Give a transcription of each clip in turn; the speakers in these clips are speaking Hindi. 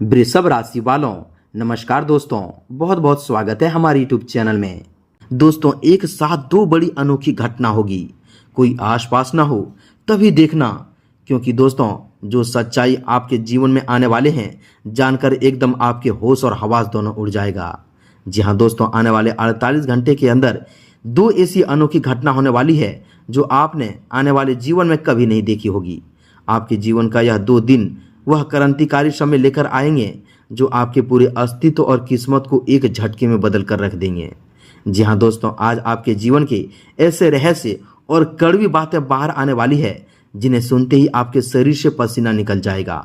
वृषभ राशि वालों, नमस्कार दोस्तों। बहुत बहुत स्वागत है हमारे यूट्यूब चैनल में। दोस्तों, एक साथ दो बड़ी अनोखी घटना होगी, कोई आसपास ना हो तभी देखना, क्योंकि दोस्तों जो सच्चाई आपके जीवन में आने वाले हैं जानकर एकदम आपके होश और हवास दोनों उड़ जाएगा। जी हाँ दोस्तों, आने वाले 48 घंटे के अंदर दो ऐसी अनोखी घटना होने वाली है जो आपने आने वाले जीवन में कभी नहीं देखी होगी। आपके जीवन का यह 2 दिन वह क्रांतिकारी समय लेकर आएंगे जो आपके पूरे अस्तित्व और किस्मत को एक झटके में बदल कर रख देंगे। जी हाँ दोस्तों, आज आपके जीवन के ऐसे रहस्य और कड़वी बातें बाहर आने वाली है जिन्हें सुनते ही आपके शरीर से पसीना निकल जाएगा।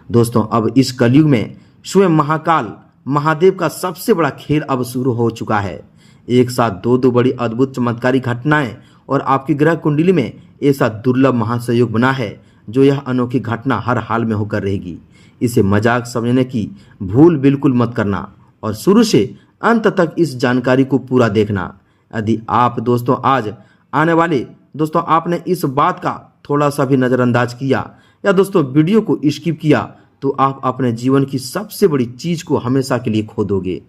दोस्तों, अब इस कलयुग में स्वयं महाकाल महादेव का सबसे बड़ा खेल अब शुरू हो चुका है। एक साथ दो बड़ी अद्भुत चमत्कारी घटनाएं और आपकी ग्रह कुंडली में ऐसा दुर्लभ महासंयोग बना है जो यह अनोखी घटना हर हाल में होकर रहेगी। इसे मजाक समझने की भूल बिल्कुल मत करना और शुरू से अंत तक इस जानकारी को पूरा देखना। यदि आप दोस्तों आज आने वाले दोस्तों आपने इस बात का थोड़ा सा भी नज़रअंदाज किया या दोस्तों वीडियो को स्किप किया तो आप अपने जीवन की सबसे बड़ी चीज को हमेशा के लिए खो दोगे।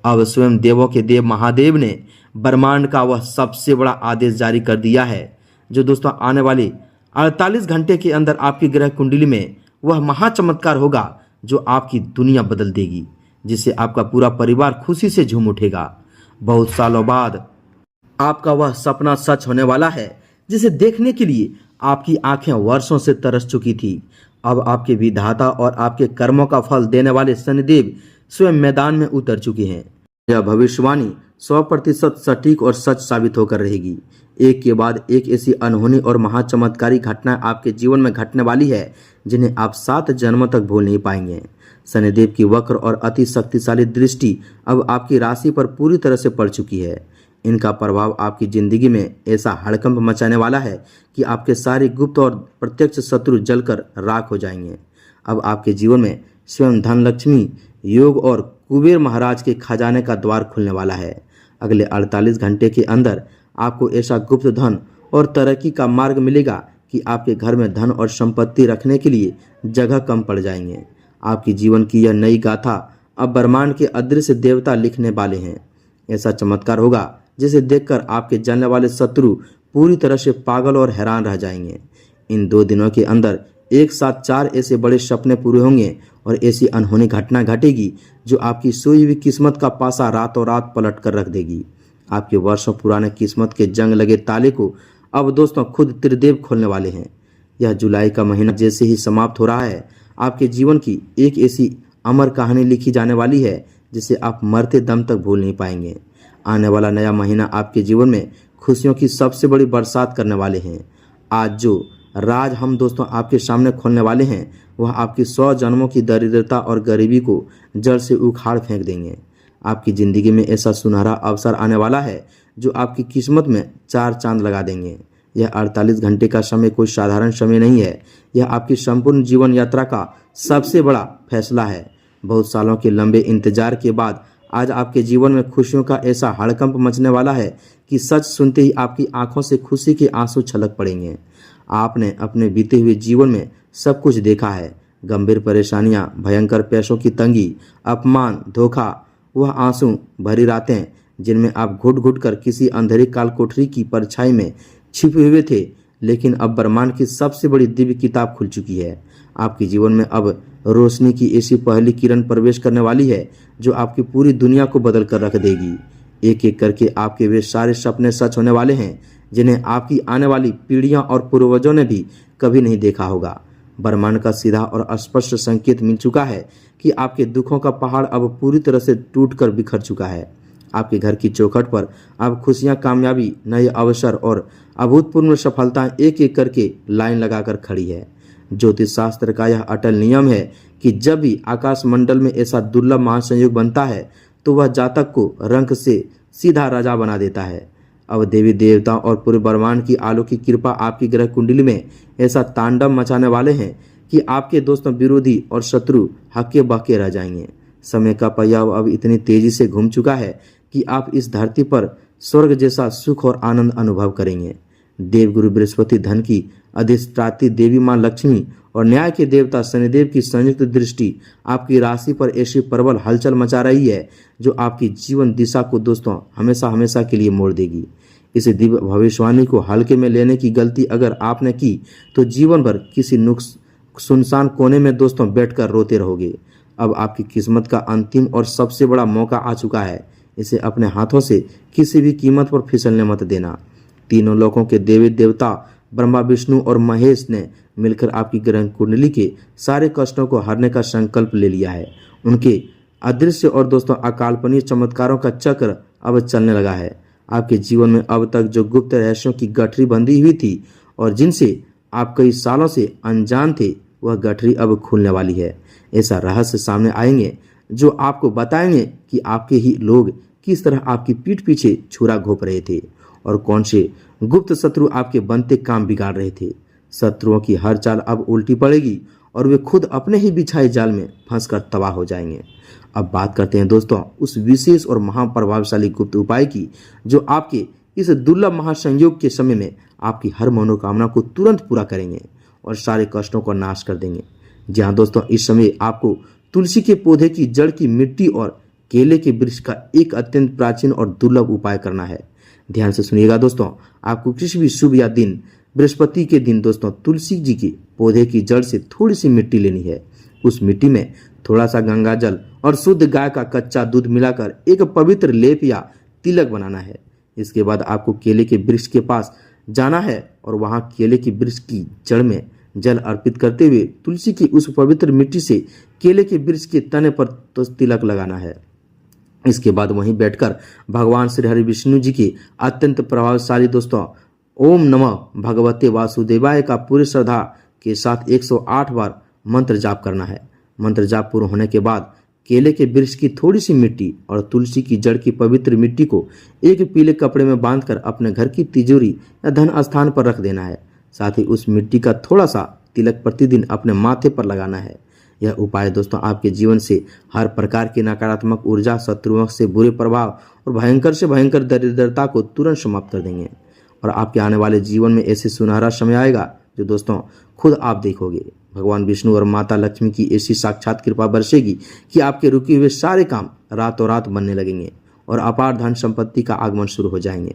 अब स्वयं देवों के देव महादेव ने ब्रह्मांड का वह सबसे बड़ा आदेश जारी कर दिया है जो दोस्तों आने वाले 48 घंटे के अंदर आपकी ग्रह कुंडली में वह महाचमत्कार होगा जो आपकी दुनिया बदल देगी, जिससे आपका पूरा परिवार खुशी से झूम उठेगा। बहुत सालों बाद आपका वह सपना सच होने वाला है जिसे देखने के लिए आपकी आंखें वर्षों से तरस चुकी थी। अब आपके विधाता और आपके कर्मों का फल देने वाले शनिदेव स्वयं मैदान में उतर चुके हैं। यह भविष्यवाणी 100% सटीक और सच साबित होकर रहेगी। एक के बाद एक ऐसी अनहोनी और महाचमत्कारी घटनाएं आपके जीवन में घटने वाली है जिन्हें आप 7 जन्मों तक भूल नहीं पाएंगे। शनिदेव की वक्र और अति शक्तिशाली दृष्टि अब आपकी राशि पर पूरी तरह से पड़ चुकी है। इनका प्रभाव आपकी जिंदगी में ऐसा हड़कंप मचाने वाला है कि आपके सारे गुप्त और प्रत्यक्ष शत्रु जलकर राख हो जाएंगे। अब आपके जीवन में स्वयं धन लक्ष्मी योग और कुबेर महाराज के खजाने का द्वार खुलने वाला है। अगले 48 घंटे के अंदर आपको ऐसा गुप्त धन और तरक्की का मार्ग मिलेगा कि आपके घर में धन और संपत्ति रखने के लिए जगह कम पड़ जाएंगे। आपकी जीवन की यह नई गाथा अब ब्रह्मांड के अदृश्य देवता लिखने वाले हैं। ऐसा चमत्कार होगा जिसे देखकर आपके जानने वाले शत्रु पूरी तरह से पागल और हैरान रह जाएंगे। इन 2 दिनों के अंदर एक साथ 4 ऐसे बड़े सपने पूरे होंगे और ऐसी अनहोनी घटना घटेगी जो आपकी सोई हुई किस्मत का पासा रातों रात पलट कर रख देगी। आपके वर्षों पुराने किस्मत के जंग लगे ताले को अब दोस्तों खुद त्रिदेव खोलने वाले हैं। यह जुलाई का महीना जैसे ही समाप्त हो रहा है, आपके जीवन की एक ऐसी अमर कहानी लिखी जाने वाली है जिसे आप मरते दम तक भूल नहीं पाएंगे। आने वाला नया महीना आपके जीवन में खुशियों की सबसे बड़ी बरसात करने वाले हैं। आज जो राज हम दोस्तों आपके सामने खोलने वाले हैं वह आपकी 100 जन्मों की दरिद्रता और गरीबी को जड़ से उखाड़ फेंक देंगे। आपकी ज़िंदगी में ऐसा सुनहरा अवसर आने वाला है जो आपकी किस्मत में 4 चांद लगा देंगे। यह 48 घंटे का समय कोई साधारण समय नहीं है, यह आपकी संपूर्ण जीवन यात्रा का सबसे बड़ा फैसला है। बहुत सालों के लंबे इंतजार के बाद आज आपके जीवन में खुशियों का ऐसा हड़कंप मचने वाला है कि सच सुनते ही आपकी आंखों से खुशी के आंसू छलक पड़ेंगे। आपने अपने बीते हुए जीवन में सब कुछ देखा है, गंभीर परेशानियां, भयंकर पैसों की तंगी, अपमान, धोखा, वह आंसू भरी रातें जिनमें आप घुट घुट कर किसी अंधेरी काल कोठरी की परछाई में छिपे हुए थे। लेकिन अब ब्रह्मांड की सबसे बड़ी दिव्य किताब खुल चुकी है। आपके जीवन में अब रोशनी की ऐसी पहली किरण प्रवेश करने वाली है जो आपकी पूरी दुनिया को बदल कर रख देगी। एक एक करके आपके वे सारे सपने सच होने वाले हैं जिन्हें आपकी आने वाली पीढ़ियां और पूर्वजों ने भी कभी नहीं देखा होगा। ब्रह्मांड का सीधा और स्पष्ट संकेत मिल चुका है कि आपके दुखों का पहाड़ अब पूरी तरह से टूटकर बिखर चुका है। आपके घर की चौखट पर अब खुशियां, कामयाबी, नए अवसर और अभूतपूर्व सफलताएं एक एक करके लाइन लगाकर खड़ी है। ज्योतिष शास्त्र का यह अटल नियम है कि जब भी आकाश मंडल में ऐसा दुर्लभ महासंयोग बनता है तो वह जातक को रंक से सीधा राजा बना देता है। अब देवी देवताओं और पूरे ब्रह्मांड की अलौकिक कृपा आपकी ग्रह कुंडली में ऐसा तांडव मचाने वाले हैं कि आपके दोस्तों विरोधी और शत्रु हक्के बक्के रह जाएंगे। समय का पहिया अब इतनी तेजी से घूम चुका है कि आप इस धरती पर स्वर्ग जैसा सुख और आनंद अनुभव करेंगे। देवगुरु बृहस्पति धन की अधिष्ठात्री देवी मां लक्ष्मी और न्याय के देवता शनिदेव की संयुक्त दृष्टि आपकी राशि पर ऐसी प्रबल हलचल मचा रही है जो आपकी जीवन दिशा को दोस्तों हमेशा हमेशा के लिए मोड़ देगी। इस दिव्य भविष्यवाणी को हल्के में लेने की गलती अगर आपने की तो जीवन भर किसी सुनसान कोने में दोस्तों बैठकर रोते रहोगे। अब आपकी किस्मत का अंतिम और सबसे बड़ा मौका आ चुका है। इसे अपने हाथों से किसी भी कीमत पर फिसलने मत देना। तीनों लोकों के देवी देवता ब्रह्मा विष्णु और महेश ने मिलकर आपकी ग्रह कुंडली के सारे कष्टों को हरने का संकल्प ले लिया है। उनके अदृश्य और दोस्तों अकाल्पनिक चमत्कारों का चक्र अब चलने लगा है। आपके जीवन में अब तक जो गुप्त रहस्यों की गठरी बंधी हुई थी और जिनसे आप कई सालों से अनजान थे, वह गठरी अब खुलने वाली है। ऐसा रहस्य सामने आएंगे जो आपको बताएंगे कि आपके ही लोग किस तरह आपकी पीठ पीछे छुरा घोंप रहे थे और कौन से गुप्त शत्रु आपके बनते काम बिगाड़ रहे थे। शत्रुओं की हर चाल अब उल्टी पड़ेगी और वे खुद अपने ही बिछाए जाल में फंसकर तबाह हो जाएंगे। अब बात करते हैं दोस्तों उस विशेष और महाप्रभावशाली गुप्त उपाय की जो आपके इस दुर्लभ महासंयोग के समय में आपकी हर मनोकामना को तुरंत पूरा करेंगे और सारे कष्टों को नाश कर देंगे। जी हाँ दोस्तों, इस समय आपको तुलसी के पौधे की जड़ की मिट्टी और केले के वृक्ष का एक अत्यंत प्राचीन और दुर्लभ उपाय करना है। ध्यान से सुनिएगा दोस्तों, आपको किसी भी शुभ या दिन बृहस्पति के दिन दोस्तों तुलसी जी के पौधे की जड़ से थोड़ी सी मिट्टी लेनी है। उस मिट्टी में थोड़ा सा गंगा जल और शुद्ध गाय का कच्चा दूध मिलाकर एक पवित्र लेप या तिलक बनाना है। इसके बाद आपको केले के वृक्ष के पास जाना है और वहां केले के वृक्ष की जड़ में जल अर्पित करते हुए तुलसी की उस पवित्र मिट्टी से केले के वृक्ष के तने पर तो तिलक लगाना है। इसके बाद वहीं बैठकर भगवान श्री हरि विष्णु जी की अत्यंत प्रभावशाली दोस्तों ओम नमः भगवते वासुदेवाय का पूरी श्रद्धा के साथ 108 बार मंत्र जाप करना है। मंत्र जाप पूर्ण होने के बाद केले के वृक्ष की थोड़ी सी मिट्टी और तुलसी की जड़ की पवित्र मिट्टी को एक पीले कपड़े में बांधकर अपने घर की तिजोरी या धन स्थान पर रख देना है। साथ ही उस मिट्टी का थोड़ा सा तिलक प्रतिदिन अपने माथे पर लगाना है। यह उपाय दोस्तों आपके जीवन से हर प्रकार की नकारात्मक ऊर्जा, शत्रुओं से बुरे प्रभाव और भयंकर से भयंकर दरिद्रता को तुरंत समाप्त कर देंगे और आपके आने वाले जीवन में ऐसे सुनहरा समय आएगा जो दोस्तों खुद आप देखोगे। भगवान विष्णु और माता लक्ष्मी की ऐसी साक्षात कृपा बरसेगी कि आपके रुके हुए सारे काम रातों रात बनने लगेंगे और अपार धन संपत्ति का आगमन शुरू हो जाएंगे।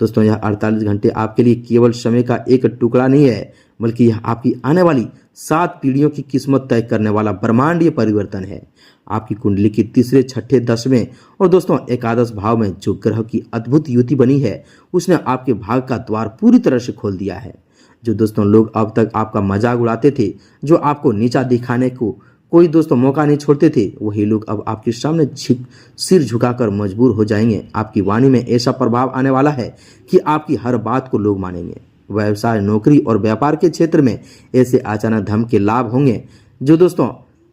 दोस्तों यह 48 घंटे आपके लिए केवल समय का एक टुकड़ा नहीं है, बल्कि यह आपकी आने वाली 7 पीढ़ियों की किस्मत तय करने वाला ब्रह्मांडीय परिवर्तन है। आपकी कुंडली की तीसरे, छठे, 10वें और दोस्तों एकादश भाव में जो ग्रह की अद्भुत युति बनी है उसने आपके भाग का द्वार पूरी तरह से खोल दिया है। जो दोस्तों लोग अब तक आपका मजाक उड़ाते थे, जो आपको नीचा दिखाने को कोई दोस्तों मौका नहीं छोड़ते थे, वही लोग अब आपके सामने सिर झुकाकर मजबूर हो जाएंगे। आपकी वाणी में ऐसा प्रभाव आने वाला है कि आपकी हर बात को लोग मानेंगे। व्यवसाय, नौकरी और व्यापार के क्षेत्र में ऐसे अचानक धन के लाभ होंगे जो दोस्तों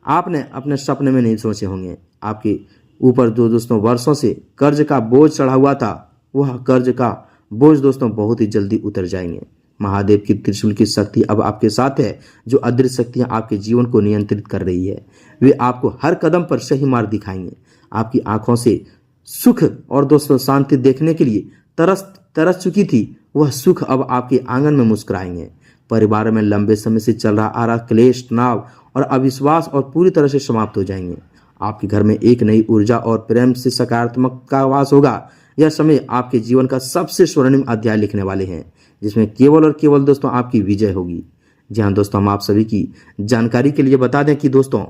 आपने अपने सपने में नहीं सोचे होंगे। आपके ऊपर जो दोस्तों वर्षों से कर्ज का बोझ चढ़ा हुआ था, वह कर्ज का बोझ दोस्तों बहुत ही जल्दी उतर जाएंगे। महादेव की त्रिशूल की शक्ति अब आपके साथ है। जो अदृश्य शक्तियां आपके जीवन को नियंत्रित कर रही है, वे आपको हर कदम पर सही मार्ग दिखाएंगे। आपकी आंखों से सुख और दोस्तों शांति देखने के लिए तरस चुकी थी, वह सुख अब आपके आंगन में मुस्कुराएंगे। परिवार में लंबे समय से चल रहा आ रहा क्लेश, तनाव और अविश्वास और पूरी तरह से समाप्त हो जाएंगे। आपके घर में एक नई ऊर्जा और प्रेम से सकारात्मक का वास होगा। यह समय आपके जीवन का सबसे स्वर्णिम अध्याय लिखने वाले हैं, जिसमें केवल और केवल दोस्तों आपकी विजय होगी। जी हाँ दोस्तों, हम आप सभी की जानकारी के लिए बता दें कि दोस्तों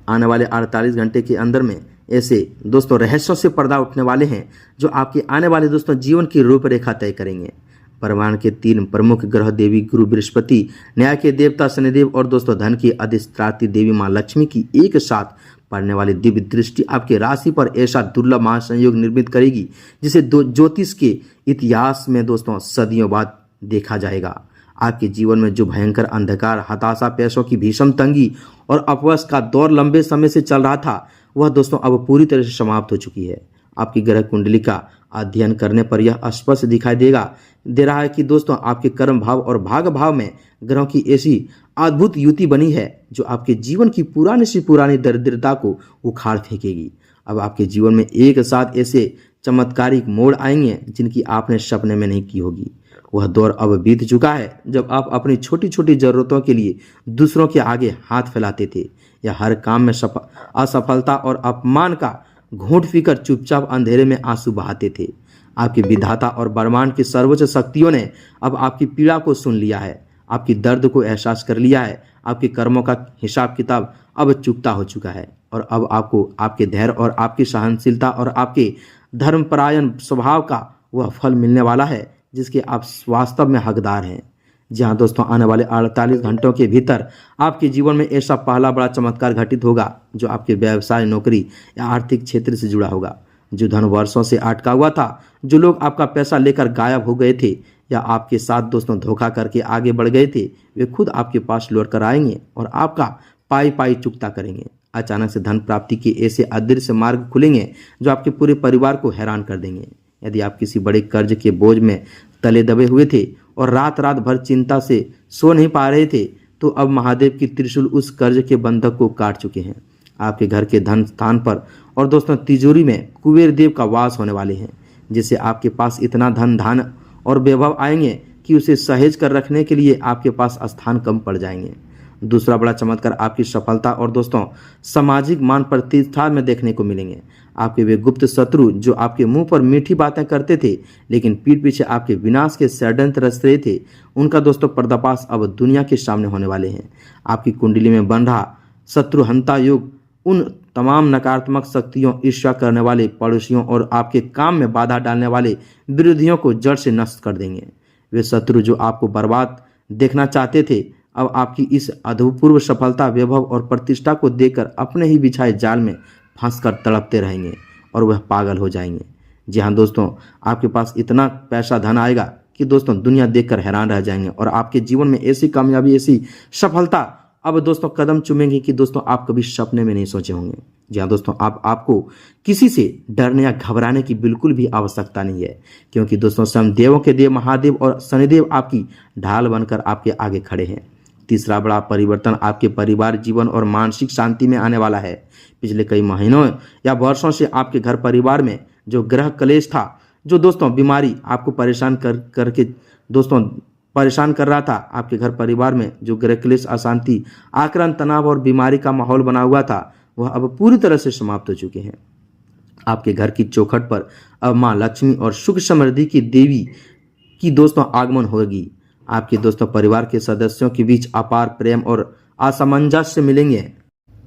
आने वाले 48 घंटे के अंदर में ऐसे दोस्तों रहस्यों से पर्दा उठने वाले हैं जो आपके आने वाले दोस्तों जीवन की रूपरेखा तय करेंगे। ब्रह्मांड के 3 प्रमुख ग्रह देवी गुरु बृहस्पति, न्याय के देवता शनिदेव और दोस्तों धन की अधिष्ठात्री देवी मां लक्ष्मी की एक साथ पड़ने वाली दिव्य दृष्टि आपके राशि पर ऐसा दुर्लभ महासंयोग निर्मित करेगी जिसे ज्योतिष के इतिहास में दोस्तों सदियों बाद देखा जाएगा। आपके जीवन में जो भयंकर अंधकार, हताशा, पैसों की भीषण तंगी और अपवश का दौर लंबे समय से चल रहा था, वह दोस्तों अब पूरी तरह से समाप्त हो चुकी है। आपकी ग्रह कुंडली का अध्ययन करने पर यह स्पष्ट दिखाई दे रहा है कि दोस्तों आपके कर्म भाव और भाग भाव में ग्रहों की ऐसी अद्भुत युति बनी है जो आपके जीवन की पुरानी से पुरानी दरिद्रता को उखाड़ फेंकेगी। अब आपके जीवन में एक साथ ऐसे चमत्कारिक मोड़ आएंगे जिनकी आपने सपने में नहीं की होगी वह दौर अब बीत चुका है जब आप अपनी छोटी छोटी जरूरतों के लिए दूसरों के आगे हाथ फैलाते थे, या हर काम में असफलता और अपमान का घूंट पीकर चुपचाप अंधेरे में आंसू बहाते थे। आपकी विधाता और ब्रह्मांड की सर्वोच्च शक्तियों ने अब आपकी पीड़ा को सुन लिया है, आपकी दर्द को एहसास कर लिया है। आपके कर्मों का हिसाब किताब अब चुकता हो चुका है, और अब आपको आपके धैर्य और आपकी सहनशीलता और आपके धर्मपरायण स्वभाव का वह फल मिलने वाला है जिसके आप वास्तव में हकदार हैं। जी हाँ दोस्तों, आने वाले 48 घंटों के भीतर आपके जीवन में ऐसा पहला बड़ा चमत्कार घटित होगा जो आपके व्यवसाय, नौकरी या आर्थिक क्षेत्र से जुड़ा होगा। जो धन वर्षों से अटका हुआ था, जो लोग आपका पैसा लेकर गायब हो गए थे या आपके साथ दोस्तों धोखा करके आगे बढ़ गए थे, वे खुद आपके पास लौट कर आएंगे और आपका पाई पाई चुकता करेंगे। अचानक से धन प्राप्ति के ऐसे अदृश्य मार्ग खुलेंगे जो आपके पूरे परिवार को हैरान कर देंगे। यदि आप किसी बड़े कर्ज के बोझ में तले दबे हुए थे और रात रात भर चिंता से सो नहीं पा रहे थे, तो अब महादेव की त्रिशूल उस कर्ज के बंधक को काट चुके हैं। आपके घर के धन स्थान पर और दोस्तों तिजोरी में कुबेर देव का वास होने वाले हैं, जिससे आपके पास इतना धन और वैभव आएंगे कि उसे सहेज कर रखने के लिए आपके पास स्थान कम पड़ जाएंगे। दूसरा बड़ा चमत्कार आपकी सफलता और दोस्तों सामाजिक मान प्रतिष्ठा में देखने को मिलेंगे। आपके वे गुप्त शत्रु जो आपके मुंह पर मीठी बातें करते थे लेकिन पीठ पीछे आपके विनाश के षड्यंत्र रच रहे थे, उनका दोस्तों पर्दाफाश अब दुनिया के सामने होने वाले हैं। आपकी कुंडली में बन रहा शत्रुहंता योग उन तमाम नकारात्मक शक्तियों, ईर्ष्या करने वाले पड़ोसियों और आपके काम में बाधा डालने वाले विरोधियों को जड़ से नष्ट कर देंगे। वे शत्रु जो आपको बर्बाद देखना चाहते थे, अब आपकी इस अभूतपूर्व सफलता, वैभव और प्रतिष्ठा को देखकर अपने ही बिछाए जाल में फंसकर तड़पते रहेंगे और वह पागल हो जाएंगे। जी हाँ दोस्तों, आपके पास इतना पैसा धन आएगा कि दोस्तों दुनिया देखकर हैरान रह जाएंगे और आपके जीवन में ऐसी कामयाबी, ऐसी सफलता अब दोस्तों कदम चूमेंगे कि दोस्तों आप कभी सपने में नहीं सोचे होंगे। जी हाँ दोस्तों, आपको किसी से डरने या घबराने की बिल्कुल भी आवश्यकता नहीं है, क्योंकि दोस्तों स्वयं देवों के देव महादेव और शनिदेव आपकी ढाल बनकर आपके आगे खड़े हैं। तीसरा बड़ा परिवर्तन आपके परिवार, जीवन और मानसिक शांति में आने वाला है। पिछले कई महीनों या वर्षों से आपके घर परिवार में जो ग्रह क्लेश था, जो दोस्तों बीमारी आपको परेशान कर रहा था, आपके घर परिवार में जो ग्रह क्लेश, अशांति, आक्रांत, तनाव और बीमारी का माहौल बना हुआ था, वह अब पूरी तरह से समाप्त हो चुके हैं। आपके घर की चौखट पर अब माँ लक्ष्मी और सुख समृद्धि की देवी की दोस्तों आगमन होगी। आपके दोस्तों परिवार के सदस्यों के बीच अपार प्रेम और असामंजस्य मिलेंगे।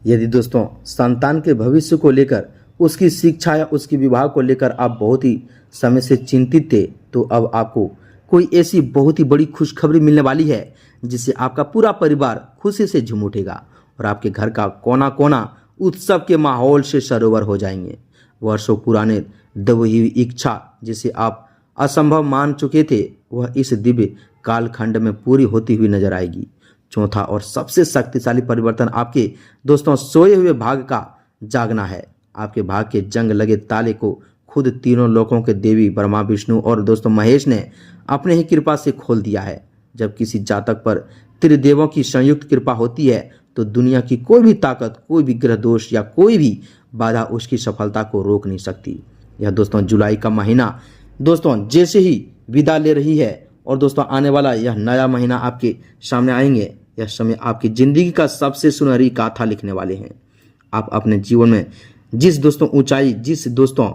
यदि दोस्तों संतान के भविष्य को लेकर, उसकी शिक्षा या उसके विवाह को लेकर आप बहुत ही समय से चिंतित थे, तो अब आपको कोई ऐसी बहुत ही बड़ी खुशखबरी मिलने वाली है जिससे आपका पूरा परिवार खुशी से झूम उठेगा और आपके घर का कोना कोना उत्सव के माहौल से सरोवर हो जाएंगे। वर्षों पुराने दबी हुई इच्छा जिसे आप असंभव मान चुके थे, वह इस दिव्य कालखंड में पूरी होती हुई नजर आएगी। चौथा और सबसे शक्तिशाली परिवर्तन आपके दोस्तों सोए हुए भाग का जागना है। आपके भाग के जंग लगे ताले को खुद तीनों लोकों के देवी ब्रह्मा, विष्णु और दोस्तों महेश ने अपने ही कृपा से खोल दिया है। जब किसी जातक पर त्रिदेवों की संयुक्त कृपा होती है तो दुनिया की कोई भी ताकत, कोई भी ग्रह दोष या कोई भी बाधा उसकी सफलता को रोक नहीं सकती। यह दोस्तों जुलाई का महीना दोस्तों जैसे ही विदा ले रही है और दोस्तों आने वाला यह नया महीना आपके सामने आएंगे, यह समय आपकी जिंदगी का सबसे सुनहरी गाथा लिखने वाले हैं। आप अपने जीवन में जिस दोस्तों ऊंचाई, जिस दोस्तों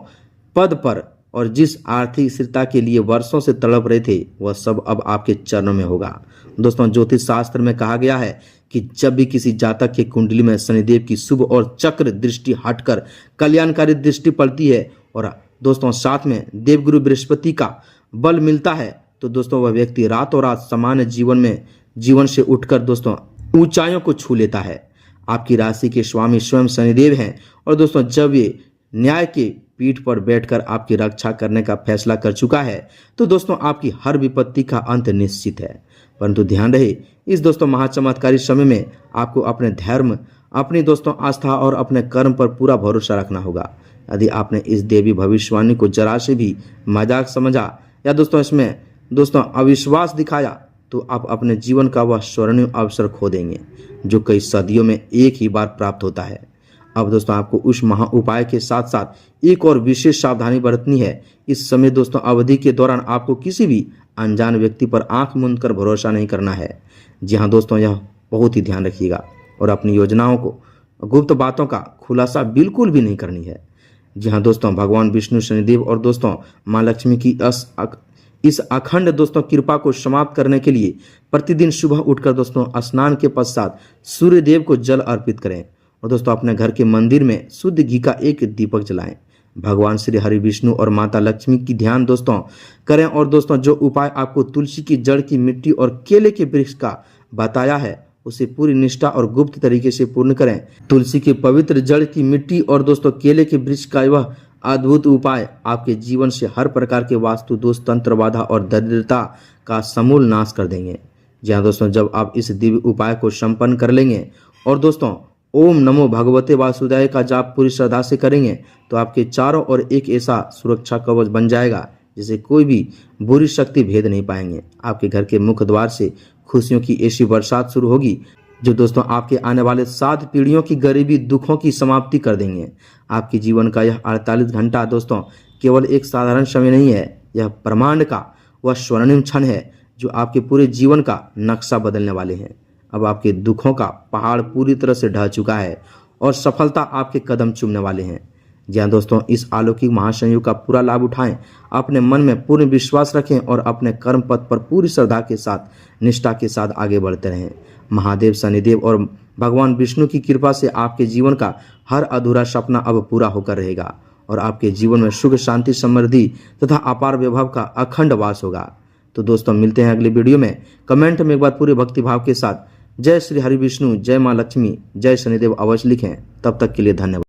पद पर और जिस आर्थिक स्थिरता के लिए वर्षों से तड़प रहे थे, वह सब अब आपके चरणों में होगा। दोस्तों ज्योतिष शास्त्र में कहा गया है कि जब भी किसी जातक के कुंडली में शनिदेव की शुभ और चक्र दृष्टि हटकर कल्याणकारी दृष्टि पड़ती है और दोस्तों साथ में देवगुरु बृहस्पति का बल मिलता है, तो दोस्तों वह व्यक्ति रातों रात सामान्य जीवन से उठकर दोस्तों ऊंचाइयों को छू लेता है। आपकी राशि के स्वामी स्वयं शनिदेव हैं और दोस्तों जब ये न्याय के पीठ पर बैठकर आपकी रक्षा करने का फैसला कर चुका है, तो दोस्तों आपकी हर विपत्ति का अंत निश्चित है। परंतु ध्यान रहे, इस दोस्तों महाचमत्कारी समय में आपको अपने धर्म, अपनी दोस्तों आस्था और अपने कर्म पर पूरा भरोसा रखना होगा। यदि आपने इस देवी भविष्यवाणी को जरा से भी मजाक समझा या दोस्तों इसमें दोस्तों अविश्वास दिखाया, तो आप अपने जीवन का वह स्वर्णिम अवसर खो देंगे जो कई सदियों में एक ही बार प्राप्त होता है। अब दोस्तों आपको उस महा उपाय के साथ साथ एक और विशेष सावधानी बरतनी है। इस समय दोस्तों अवधि के दौरान आपको किसी भी अनजान व्यक्ति पर आंख मूंद कर भरोसा नहीं करना है। जी हाँ दोस्तों, यह बहुत ही ध्यान रखिएगा और अपनी योजनाओं को, गुप्त बातों का खुलासा बिल्कुल भी नहीं करनी है। जी हाँ दोस्तों, भगवान विष्णु, शनिदेव और दोस्तों माँ लक्ष्मी की इस अखंड दोस्तों कृपा को समाप्त करने के लिए प्रतिदिन सुबह उठकर दोस्तों स्नान के पश्चात सूर्य देव को जल अर्पित करें और दोस्तों अपने घर के मंदिर में शुद्ध घी का एक दीपक जलाएं। भगवान श्री हरि विष्णु और माता लक्ष्मी की ध्यान दोस्तों करें और दोस्तों जो उपाय आपको तुलसी की जड़ की मिट्टी और केले के वृक्ष का बताया है उसे पूरी निष्ठा और गुप्त तरीके से पूर्ण करें। तुलसी की पवित्र जड़ की मिट्टी और दोस्तों केले के वृक्ष का वह अद्भुत उपाय आपके जीवन से हर प्रकार के वास्तु दोष, तंत्र बाधा और दरिद्रता का समूल नाश कर देंगे। जी हाँ दोस्तों, जब आप इस दिव्य उपाय को संपन्न कर लेंगे और दोस्तों ओम नमो भगवते वासुदेवाय का जाप पूरी श्रद्धा से करेंगे तो आपके चारों ओर एक ऐसा सुरक्षा कवच बन जाएगा जिसे कोई भी बुरी शक्ति भेद नहीं पाएंगे। आपके घर के मुख्य द्वार से खुशियों की ऐसी बरसात शुरू होगी जो दोस्तों आपके आने वाले 7 पीढ़ियों की गरीबी, दुखों की समाप्ति कर देंगे। आपके जीवन का यह 48 घंटा दोस्तों केवल एक साधारण समय नहीं है, यह ब्रह्मांड का वह स्वर्णिम क्षण है जो आपके पूरे जीवन का नक्शा बदलने वाले हैं। अब आपके दुखों का पहाड़ पूरी तरह से ढह चुका है और सफलता आपके कदम चूमने वाले हैं। जी हाँ दोस्तों, इस अलौकिक महासंयोग का पूरा लाभ उठाएं, अपने मन में पूर्ण विश्वास रखें और अपने कर्म पथ पर पूरी श्रद्धा के साथ, निष्ठा के साथ आगे बढ़ते रहें। महादेव, शनिदेव और भगवान विष्णु की कृपा से आपके जीवन का हर अधूरा सपना अब पूरा होकर रहेगा और आपके जीवन में सुख, शांति, समृद्धि तथा अपार वैभव का अखंड वास होगा। तो दोस्तों मिलते हैं अगले वीडियो में। कमेंट में एक बार पूरे भक्ति भाव के साथ जय श्री हरि विष्णु, जय माँ लक्ष्मी, जय शनिदेव अवश्य लिखें। तब तक के लिए धन्यवाद।